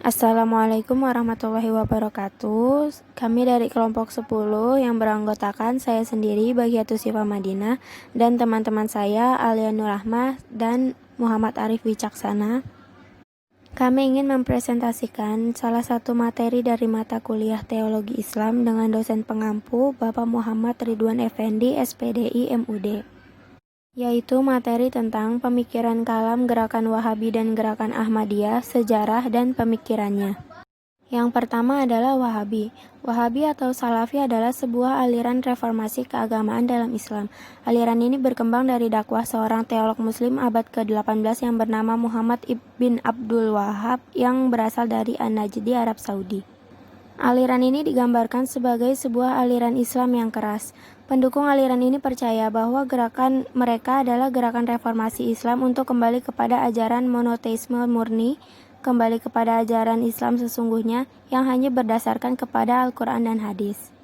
Assalamualaikum warahmatullahi wabarakatuh. Kami dari kelompok 10 yang beranggotakan saya sendiri Bagiatus Syifa Madinah dan teman-teman saya Alia Nur Rahmah dan Muhammad Arif Wicaksana. Kami ingin mempresentasikan salah satu materi dari mata kuliah Teologi Islam dengan dosen pengampu Bapak Muhammad Ridwan Effendi SPDI MUD, yaitu materi tentang pemikiran kalam gerakan Wahabi dan gerakan Ahmadiyah, sejarah dan pemikirannya. Yang pertama adalah Wahabi. Wahabi atau Salafi adalah sebuah aliran reformasi keagamaan dalam Islam. Aliran ini berkembang dari dakwah seorang teolog muslim abad ke-18 yang bernama Muhammad bin Abdul Wahhab yang berasal dari An-Najdi, Arab Saudi. Aliran ini digambarkan sebagai sebuah aliran Islam yang keras. Pendukung aliran ini percaya bahwa gerakan mereka adalah gerakan reformasi Islam untuk kembali kepada ajaran monoteisme murni, kembali kepada ajaran Islam sesungguhnya yang hanya berdasarkan kepada Al-Quran dan hadis,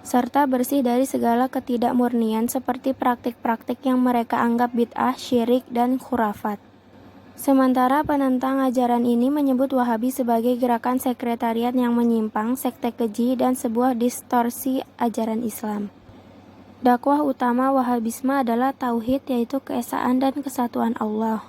serta bersih dari segala ketidakmurnian seperti praktik-praktik yang mereka anggap bid'ah, syirik, dan khurafat. Sementara penentang ajaran ini menyebut Wahabi sebagai gerakan sekretariat yang menyimpang, sekte keji, dan sebuah distorsi ajaran Islam. Dakwah utama Wahabisme adalah tauhid, yaitu keesaan dan kesatuan Allah.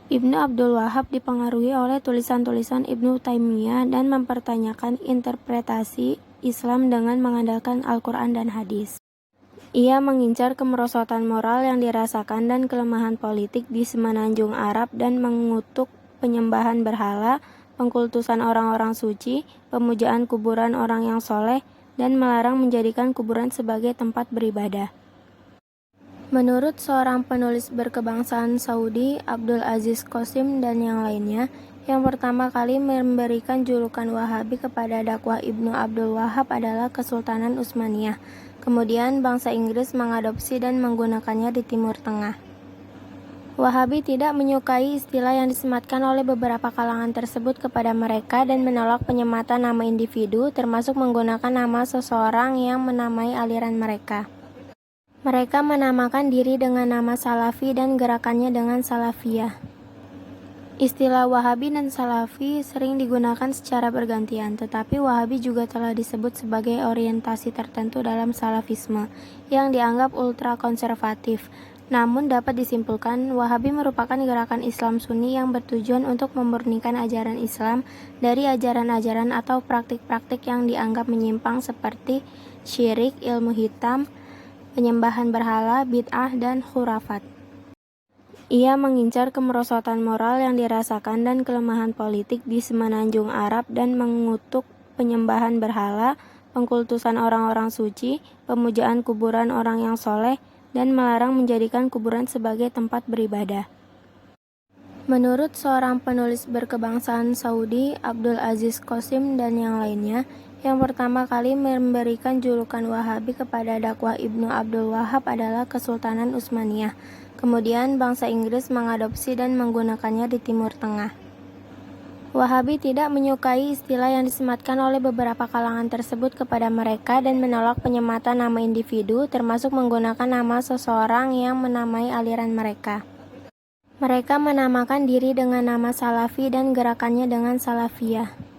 Ibnu Abdul Wahhab dipengaruhi oleh tulisan-tulisan Ibnu Taimiyah dan mempertanyakan interpretasi Islam dengan mengandalkan Al-Quran dan hadis. Ia mengincar kemerosotan moral yang dirasakan dan kelemahan politik di semenanjung Arab dan mengutuk penyembahan berhala, pengkultusan orang-orang suci, pemujaan kuburan orang yang soleh, dan melarang menjadikan kuburan sebagai tempat beribadah. Menurut seorang penulis berkebangsaan Saudi, Abdul Aziz Qasim dan yang lainnya, yang pertama kali memberikan julukan Wahabi kepada dakwah Ibnu Abdul Wahhab adalah Kesultanan Utsmaniyah. Kemudian bangsa Inggris mengadopsi dan menggunakannya di Timur Tengah. Wahabi tidak menyukai istilah yang disematkan oleh beberapa kalangan tersebut kepada mereka dan menolak penyematan nama individu, termasuk menggunakan nama seseorang yang menamai aliran mereka. Mereka menamakan diri dengan nama Salafi dan gerakannya dengan Salafiyah. Istilah Wahabi dan Salafi sering digunakan secara bergantian, tetapi Wahabi juga telah disebut sebagai orientasi tertentu dalam Salafisme yang dianggap ultra-konservatif. Namun dapat disimpulkan, Wahabi merupakan gerakan Islam Sunni yang bertujuan untuk memurnikan ajaran Islam dari ajaran-ajaran atau praktik-praktik yang dianggap menyimpang seperti syirik, ilmu hitam, penyembahan berhala, bid'ah, dan khurafat. Ia mengincar kemerosotan moral yang dirasakan dan kelemahan politik di semenanjung Arab dan mengutuk penyembahan berhala, pengkultusan orang-orang suci, pemujaan kuburan orang yang soleh, dan melarang menjadikan kuburan sebagai tempat beribadah. Menurut seorang penulis berkebangsaan Saudi, Abdul Aziz Qasim dan yang lainnya, yang pertama kali memberikan julukan Wahabi kepada dakwah Ibnu Abdul Wahhab adalah Kesultanan Utsmaniyah. Kemudian bangsa Inggris mengadopsi dan menggunakannya di Timur Tengah. Wahabi tidak menyukai istilah yang disematkan oleh beberapa kalangan tersebut kepada mereka dan menolak penyematan nama individu, termasuk menggunakan nama seseorang yang menamai aliran mereka. Mereka menamakan diri dengan nama Salafi dan gerakannya dengan Salafiyah.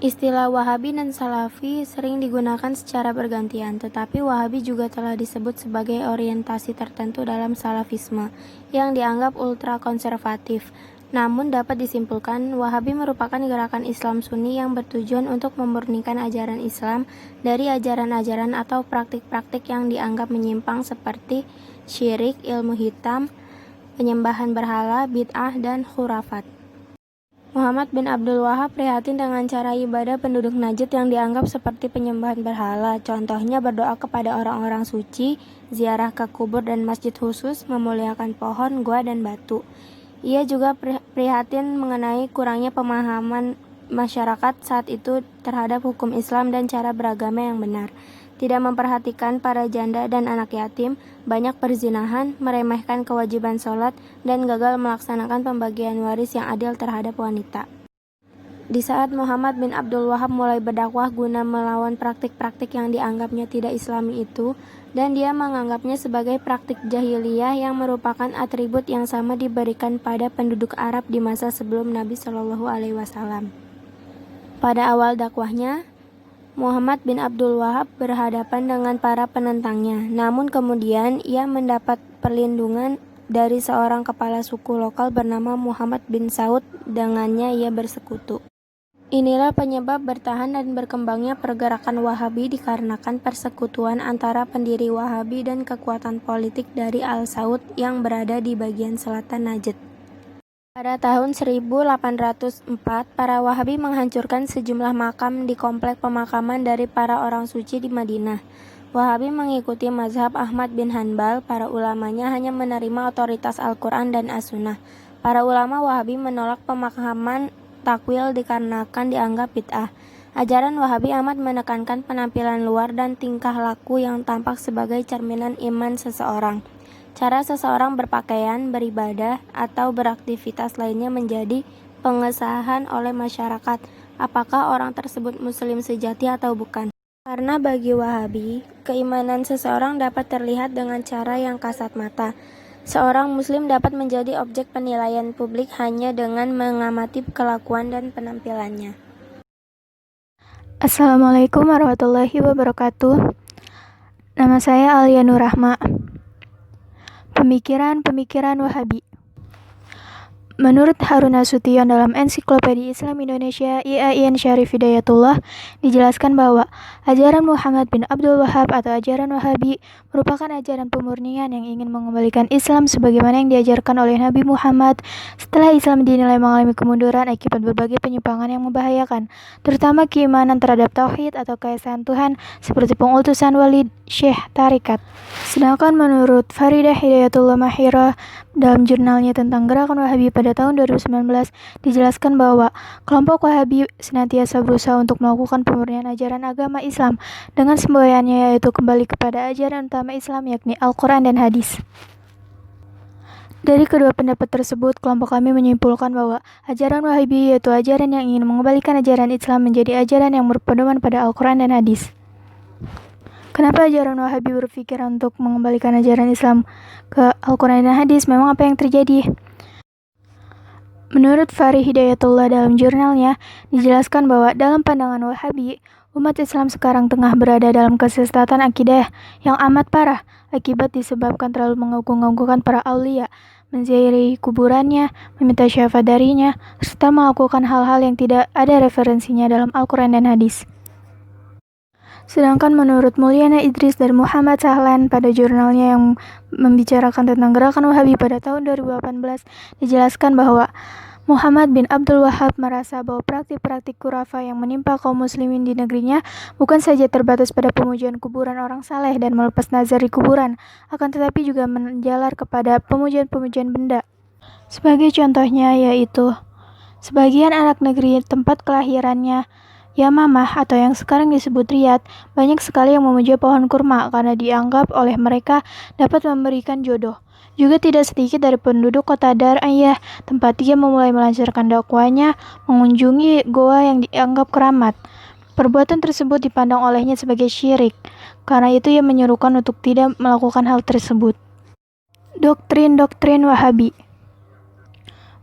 Istilah Wahabi dan Salafi sering digunakan secara bergantian, tetapi Wahabi juga telah disebut sebagai orientasi tertentu dalam Salafisme yang dianggap ultra-konservatif. Namun dapat disimpulkan, Wahabi merupakan gerakan Islam Sunni yang bertujuan untuk memurnikan ajaran Islam dari ajaran-ajaran atau praktik-praktik yang dianggap menyimpang seperti syirik, ilmu hitam, penyembahan berhala, bid'ah, dan khurafat. Muhammad bin Abdul Wahhab prihatin dengan cara ibadah penduduk Najd yang dianggap seperti penyembahan berhala. Contohnya berdoa kepada orang-orang suci, ziarah ke kubur dan masjid khusus, memuliakan pohon, gua, dan batu. Ia juga prihatin mengenai kurangnya pemahaman masyarakat saat itu terhadap hukum Islam dan cara beragama yang benar. Tidak memperhatikan para janda dan anak yatim, banyak perzinahan, meremehkan kewajiban sholat, dan gagal melaksanakan pembagian waris yang adil terhadap wanita. Di saat Muhammad bin Abdul Wahhab mulai berdakwah guna melawan praktik-praktik yang dianggapnya tidak islami itu, dan dia menganggapnya sebagai praktik jahiliyah yang merupakan atribut yang sama diberikan pada penduduk Arab di masa sebelum Nabi Shallallahu Alaihi Wasallam. Pada awal dakwahnya, Muhammad bin Abdul Wahab berhadapan dengan para penentangnya, namun kemudian ia mendapat perlindungan dari seorang kepala suku lokal bernama Muhammad bin Saud. Dengannya ia bersekutu. Inilah penyebab bertahan dan berkembangnya pergerakan Wahabi dikarenakan persekutuan antara pendiri Wahabi dan kekuatan politik dari Al-Saud yang berada di bagian selatan Najd. Pada tahun 1804, para Wahabi menghancurkan sejumlah makam di komplek pemakaman dari para orang suci di Madinah. Wahabi mengikuti mazhab Ahmad bin Hanbal. Para ulamanya hanya menerima otoritas Al-Quran dan As-Sunnah. Para ulama Wahabi menolak pemakaman takwil dikarenakan dianggap bid'ah. Ajaran Wahabi amat menekankan penampilan luar dan tingkah laku yang tampak sebagai cerminan iman seseorang. Cara seseorang berpakaian, beribadah, atau beraktivitas lainnya menjadi pengesahan oleh masyarakat apakah orang tersebut muslim sejati atau bukan. Karena bagi Wahabi, keimanan seseorang dapat terlihat dengan cara yang kasat mata. Seorang muslim dapat menjadi objek penilaian publik hanya dengan mengamati kelakuan dan penampilannya. Assalamualaikum warahmatullahi wabarakatuh. Nama saya Alia Nurrahma. Pemikiran Wahabi. Menurut Harun Nasution dalam Ensiklopedia Islam Indonesia IAIN Syarif Hidayatullah dijelaskan bahwa ajaran Muhammad bin Abdul Wahab atau ajaran Wahabi merupakan ajaran pemurnian yang ingin mengembalikan Islam sebagaimana yang diajarkan oleh Nabi Muhammad setelah Islam dinilai mengalami kemunduran akibat berbagai penyimpangan yang membahayakan, terutama keimanan terhadap tauhid atau keesaan Tuhan seperti pengutusan Walid Syekh Tarikat. Sedangkan menurut Faridah Hidayatullah Mahira dalam jurnalnya tentang gerakan Wahabi pada tahun 2019 dijelaskan bahwa kelompok Wahabi senantiasa berusaha untuk melakukan pemurnian ajaran agama Islam dengan semboyannya yaitu kembali kepada ajaran utama Islam yakni Al-Quran dan Hadis. Dari kedua pendapat tersebut, kelompok kami menyimpulkan bahwa ajaran Wahabi yaitu ajaran yang ingin mengembalikan ajaran Islam menjadi ajaran yang berpedoman pada Al-Quran dan Hadis. Kenapa ajaran Wahabi berpikir untuk mengembalikan ajaran Islam ke Al-Quran dan Hadis? Memang apa yang terjadi? Menurut Fari Hidayatullah dalam jurnalnya, dijelaskan bahwa dalam pandangan Wahabi, umat Islam sekarang tengah berada dalam kesesatan akidah yang amat parah akibat disebabkan terlalu mengagung-agungkan para aulia, menziarahi kuburannya, meminta syafaat darinya, serta melakukan hal-hal yang tidak ada referensinya dalam Al-Quran dan Hadis. Sedangkan menurut Mulyana Idris dan Muhammad Sahlan pada jurnalnya yang membicarakan tentang gerakan Wahabi pada tahun 2018, dijelaskan bahwa Muhammad bin Abdul Wahab merasa bahwa praktik-praktik khurafah yang menimpa kaum muslimin di negerinya bukan saja terbatas pada pemujaan kuburan orang saleh dan melepas nazar di kuburan, akan tetapi juga menjalar kepada pemujaan-pemujaan benda. Sebagai contohnya yaitu sebagian anak negeri tempat kelahirannya Yamamah atau yang sekarang disebut Riyadh, banyak sekali yang memuja pohon kurma karena dianggap oleh mereka dapat memberikan jodoh. Juga tidak sedikit dari penduduk kota Dar Ayah, tempat dia memulai melancarkan dakwahnya, mengunjungi goa yang dianggap keramat. Perbuatan tersebut dipandang olehnya sebagai syirik, karena itu ia menyerukan untuk tidak melakukan hal tersebut. Doktrin Wahabi.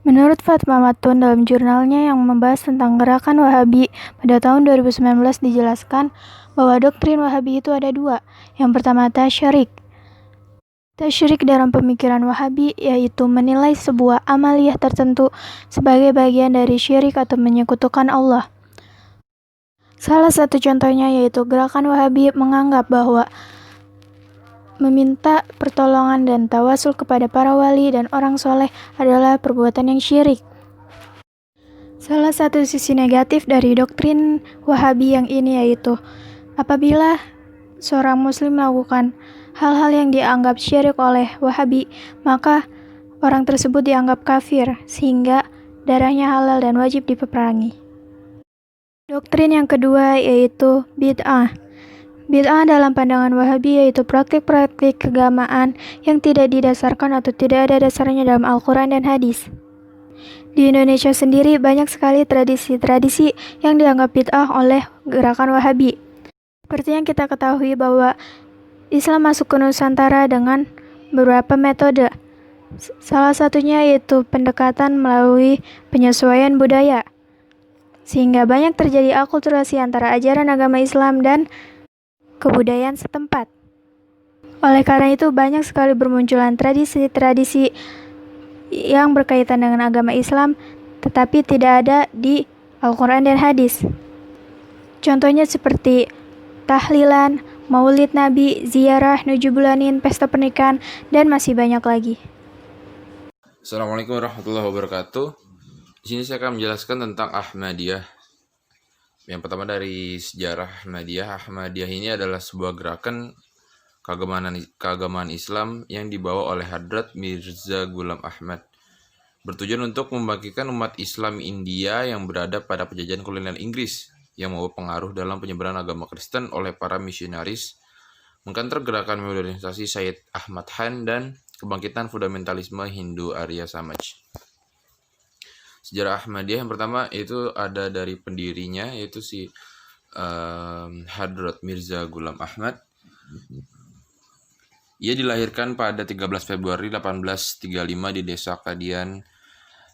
Menurut Fatma Matun dalam jurnalnya yang membahas tentang gerakan Wahabi pada tahun 2019 dijelaskan bahwa doktrin Wahabi itu ada dua. Yang pertama tasyrik. Tasyrik dalam pemikiran Wahabi yaitu menilai sebuah amaliyah tertentu sebagai bagian dari syirik atau menyekutukan Allah. Salah satu contohnya yaitu gerakan Wahabi menganggap bahwa meminta pertolongan dan tawasul kepada para wali dan orang soleh adalah perbuatan yang syirik. Salah satu sisi negatif dari doktrin Wahabi yang ini yaitu apabila seorang muslim melakukan hal-hal yang dianggap syirik oleh Wahabi, maka orang tersebut dianggap kafir sehingga darahnya halal dan wajib dipeperangi. Doktrin yang kedua yaitu bid'ah. Bid'ah dalam pandangan Wahabi yaitu praktik-praktik keagamaan yang tidak didasarkan atau tidak ada dasarnya dalam Al-Quran dan Hadis. Di Indonesia sendiri banyak sekali tradisi-tradisi yang dianggap bid'ah oleh gerakan Wahabi. Seperti yang kita ketahui bahwa Islam masuk ke Nusantara dengan beberapa metode. Salah satunya yaitu pendekatan melalui penyesuaian budaya, sehingga banyak terjadi akulturasi antara ajaran agama Islam dan kebudayaan setempat. Oleh karena itu, banyak sekali bermunculan tradisi-tradisi yang berkaitan dengan agama Islam, tetapi tidak ada di Al-Quran dan hadis. Contohnya seperti tahlilan, maulid Nabi, ziarah, nujubulanin, pesta pernikahan, dan masih banyak lagi. Assalamualaikum warahmatullahi wabarakatuh. Di sini saya akan menjelaskan tentang Ahmadiyah. Yang pertama dari sejarah Ahmadiyah. Ahmadiyah ini adalah sebuah gerakan keagamaan Islam yang dibawa oleh Hadrat Mirza Ghulam Ahmad. Bertujuan untuk membangkitkan umat Islam India yang berada pada penjajahan kolonial Inggris yang membawa pengaruh dalam penyebaran agama Kristen oleh para misionaris, mengkanter gerakan modernisasi Syed Ahmad Khan dan kebangkitan fundamentalisme Hindu Arya Samaj. Sejarah Ahmadiyah yang pertama itu ada dari pendirinya, yaitu si Hadrat Mirza Ghulam Ahmad. Ia dilahirkan pada 13 Februari 1835 di desa Kadian,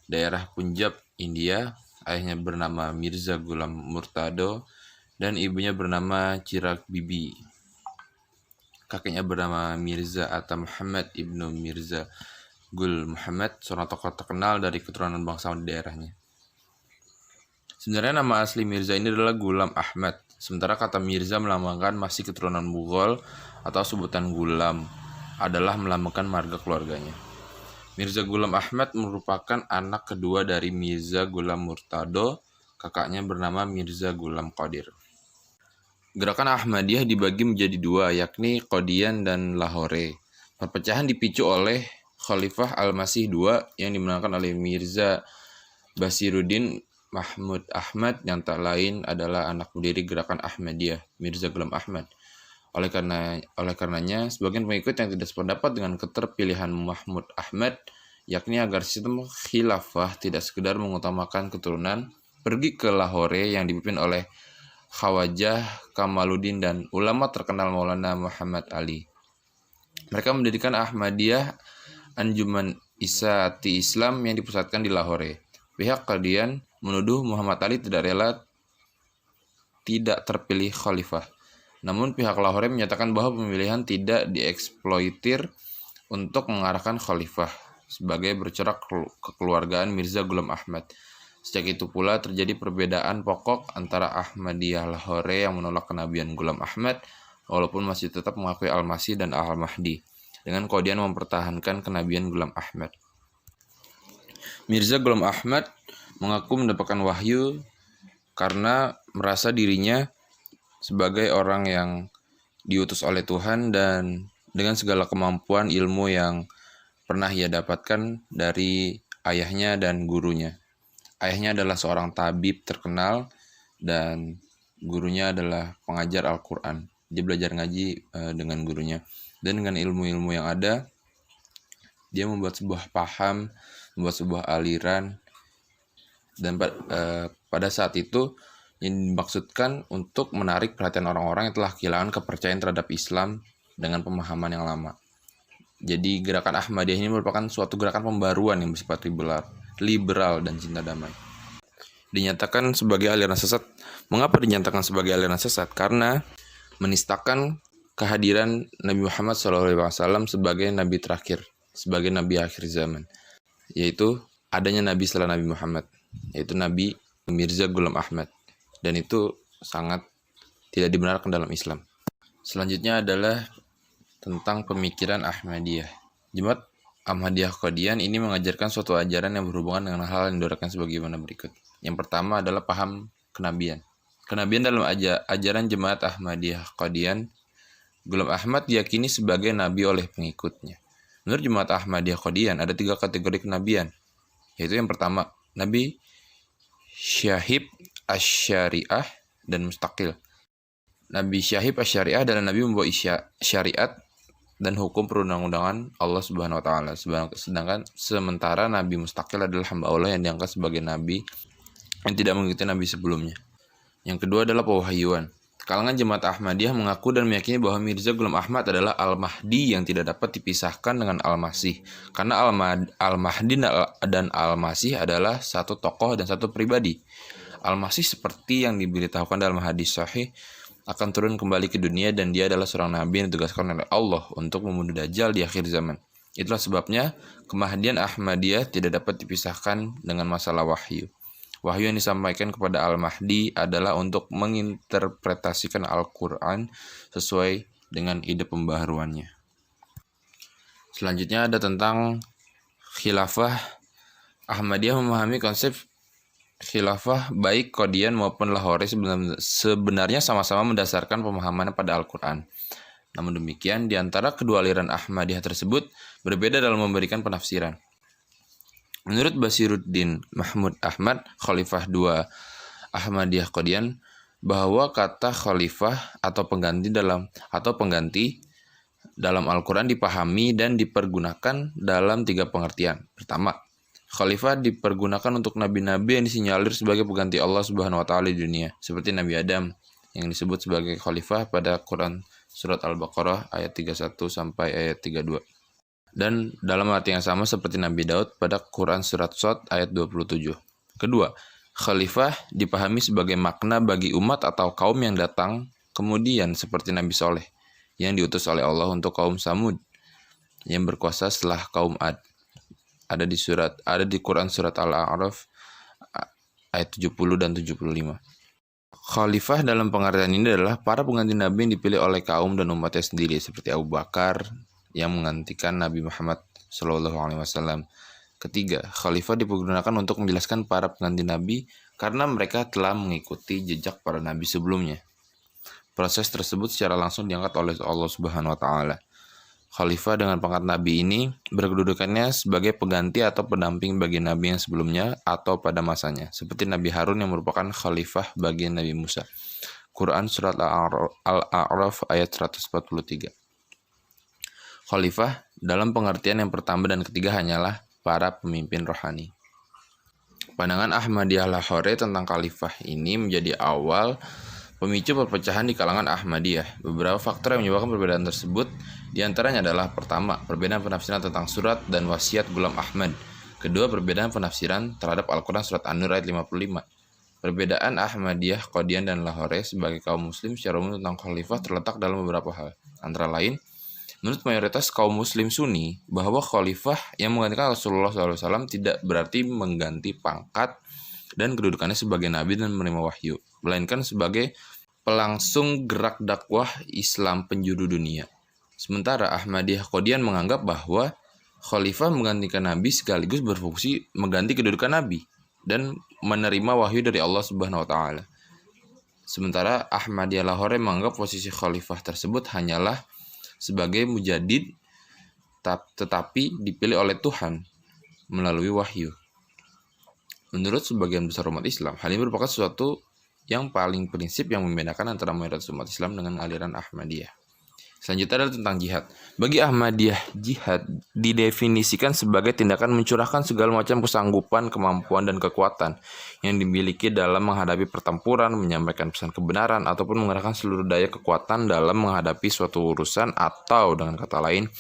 daerah Punjab, India. Ayahnya bernama Mirza Ghulam Murtado dan ibunya bernama Chirag Bibi. Kakeknya bernama Mirza Atta Muhammad ibnu Mirza Gul Muhammad, seorang tokoh terkenal dari keturunan bangsawan di daerahnya. Sebenarnya nama asli Mirza ini adalah Ghulam Ahmad, sementara kata Mirza melambangkan masih keturunan Mughal atau sebutan Ghulam adalah melambangkan marga keluarganya. Mirza Ghulam Ahmad merupakan anak kedua dari Mirza Ghulam Murtado, kakaknya bernama Mirza Ghulam Qadir. Gerakan Ahmadiyah dibagi menjadi dua, yakni Qadian dan Lahore. Perpecahan dipicu oleh Khalifah Al-Masih II yang dimenangkan oleh Mirza Basiruddin Mahmud Ahmad, yang tak lain adalah anak pendiri gerakan Ahmadiyah, Mirza Ghulam Ahmad. Oleh karenanya, sebagian pengikut yang tidak sependapat dengan keterpilihan Mahmud Ahmad, yakni agar sistem khilafah tidak sekedar mengutamakan keturunan, pergi ke Lahore yang dipimpin oleh Khawajah Kamaluddin dan ulama terkenal Maulana Muhammad Ali. Mereka mendirikan Ahmadiyah Anjuman Isaati Islam yang dipusatkan di Lahore. Pihak Qadian menuduh Muhammad Ali tidak rela tidak terpilih khalifah. Namun pihak Lahore menyatakan bahwa pemilihan tidak dieksploitir untuk mengarahkan khalifah sebagai bercorak kekeluargaan Mirza Ghulam Ahmad. Sejak itu pula terjadi perbedaan pokok antara Ahmadiyah Lahore yang menolak kenabian Ghulam Ahmad walaupun masih tetap mengakui Al-Masih dan Al-Mahdi, dengan Qadian mempertahankan kenabian Ghulam Ahmad. Mirza Ghulam Ahmad mengaku mendapatkan wahyu karena merasa dirinya sebagai orang yang diutus oleh Tuhan dan dengan segala kemampuan ilmu yang pernah ia dapatkan dari ayahnya dan gurunya. Ayahnya adalah seorang tabib terkenal dan gurunya adalah pengajar Al-Quran. Dia belajar ngaji dengan gurunya. Dan dengan ilmu-ilmu yang ada, dia membuat sebuah paham, membuat sebuah aliran. Dan pada saat itu, yang dimaksudkan untuk menarik perhatian orang-orang yang telah kehilangan kepercayaan terhadap Islam dengan pemahaman yang lama. Jadi gerakan Ahmadiyah ini merupakan suatu gerakan pembaruan yang bersifat liberal dan cinta damai. Dinyatakan sebagai aliran sesat. Mengapa dinyatakan sebagai aliran sesat? Karena menistakan kehadiran Nabi Muhammad SAW sebagai nabi terakhir, sebagai nabi akhir zaman, yaitu adanya nabi setelah Nabi Muhammad, yaitu Nabi Mirza Ghulam Ahmad, dan itu sangat tidak dibenarkan dalam Islam. Selanjutnya adalah tentang pemikiran Ahmadiyah. Jemaat Ahmadiyah Qadian ini mengajarkan suatu ajaran yang berhubungan dengan hal yang diuraikan sebagaimana berikut. Yang pertama adalah paham kenabian. Kenabian dalam ajaran Jemaat Ahmadiyah Qadian, Ghulam Ahmad diyakini sebagai nabi oleh pengikutnya. Menurut Jemaat Ahmadiyah Qadian ada 3 kategori kenabian, yaitu yang pertama, Nabi Syahib Asy-Syariah dan Mustaqil. Nabi Syahib Asy-Syariah adalah nabi membawa syariat dan hukum perundang-undangan Allah Subhanahu wa taala. Sedangkan sementara Nabi Mustaqil adalah hamba Allah yang diangkat sebagai nabi yang tidak mengikuti nabi sebelumnya. Yang kedua adalah pewahyuan. Kalangan jemaat Ahmadiyah mengaku dan meyakini bahwa Mirza Ghulam Ahmad adalah Al-Mahdi yang tidak dapat dipisahkan dengan Al-Masih. Karena Al-Mahdi dan Al-Masih adalah satu tokoh dan satu pribadi. Al-Masih seperti yang diberitahukan dalam hadis sahih akan turun kembali ke dunia dan dia adalah seorang nabi yang ditugaskan oleh Allah untuk membunuh Dajjal di akhir zaman. Itulah sebabnya kemahdian Ahmadiyah tidak dapat dipisahkan dengan masalah wahyu. Wahyu yang disampaikan kepada Al-Mahdi adalah untuk menginterpretasikan Al-Quran sesuai dengan ide pembaharuannya. Selanjutnya ada tentang khilafah. Ahmadiyah memahami konsep khilafah baik Qadian maupun Lahore sebenarnya sama-sama mendasarkan pemahamannya pada Al-Quran. Namun demikian, di antara kedua aliran Ahmadiyah tersebut berbeda dalam memberikan penafsiran. Menurut Basiruddin Mahmud Ahmad, Khalifah II Ahmadiyah Qadian, bahwa kata khalifah atau pengganti dalam Al-Quran dipahami dan dipergunakan dalam 3 pengertian. Pertama, khalifah dipergunakan untuk nabi-nabi yang disinyalir sebagai pengganti Allah Subhanahu wa taala di dunia, seperti Nabi Adam yang disebut sebagai khalifah pada Quran surat Al-Baqarah ayat 31 sampai ayat 32. Dan dalam arti yang sama seperti Nabi Daud pada Quran surat Shad ayat 27. Kedua, khalifah dipahami sebagai makna bagi umat atau kaum yang datang kemudian seperti Nabi Soleh yang diutus oleh Allah untuk kaum Samud yang berkuasa setelah kaum Ad. Ada di Quran surat Al-A'raf ayat 70 dan 75. Khalifah dalam pengertian ini adalah para pengganti Nabi yang dipilih oleh kaum dan umatnya sendiri seperti Abu Bakar yang menggantikan Nabi Muhammad SAW. Ketiga, khalifah dipergunakan untuk menjelaskan para pengganti Nabi karena mereka telah mengikuti jejak para Nabi sebelumnya. Proses tersebut secara langsung diangkat oleh Allah Subhanahu wa taala. Khalifah dengan pangkat Nabi ini berkedudukannya sebagai pengganti atau pendamping bagi Nabi yang sebelumnya atau pada masanya, seperti Nabi Harun yang merupakan khalifah bagi Nabi Musa. Quran Surat Al-A'raf ayat 143. Khalifah dalam pengertian yang pertama dan ketiga hanyalah para pemimpin rohani. Pandangan Ahmadiyah Lahore tentang khalifah ini menjadi awal pemicu perpecahan di kalangan Ahmadiyah. Beberapa faktor yang menyebabkan perbedaan tersebut diantaranya adalah: pertama, perbedaan penafsiran tentang surat dan wasiat Ghulam Ahmad. Kedua, perbedaan penafsiran terhadap Al-Quran surat An-Nur ayat 55. Perbedaan Ahmadiyah, Qadian, dan Lahore sebagai kaum muslim secara umum tentang khalifah terletak dalam beberapa hal. Antara lain, menurut mayoritas kaum muslim Sunni, bahwa khalifah yang menggantikan Rasulullah SAW tidak berarti mengganti pangkat dan kedudukannya sebagai nabi dan menerima wahyu, melainkan sebagai pelangsung gerak dakwah Islam penjuru dunia. Sementara Ahmadiyah Qadian menganggap bahwa khalifah menggantikan nabi sekaligus berfungsi mengganti kedudukan nabi dan menerima wahyu dari Allah Subhanahu wa taala. Sementara Ahmadiyah Lahore menganggap posisi khalifah tersebut hanyalah sebagai mujadid tetapi dipilih oleh Tuhan melalui wahyu. Menurut sebagian besar umat Islam, hal ini merupakan sesuatu yang paling prinsip yang membedakan antara mayoritas umat Islam dengan aliran Ahmadiyah. Selanjutnya adalah tentang jihad. Bagi Ahmadiyah, jihad didefinisikan sebagai tindakan mencurahkan segala macam kesanggupan, kemampuan, dan kekuatan yang dimiliki dalam menghadapi pertempuran, menyampaikan pesan kebenaran, ataupun mengerahkan seluruh daya kekuatan dalam menghadapi suatu urusan, atau dengan kata lain,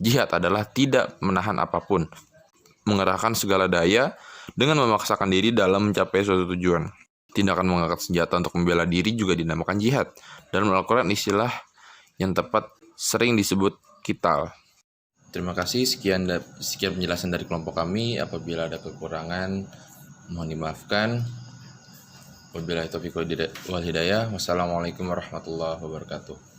jihad adalah tidak menahan apapun, mengerahkan segala daya dengan memaksakan diri dalam mencapai suatu tujuan. Tindakan mengangkat senjata untuk membela diri juga dinamakan jihad. Dalam Al-Quran, istilah yang tepat sering disebut qital. Terima kasih, sekian penjelasan dari kelompok kami. Apabila ada kekurangan, mohon dimaafkan. Wabillahi taufiq wal hidayah. Wassalamualaikum warahmatullahi wabarakatuh.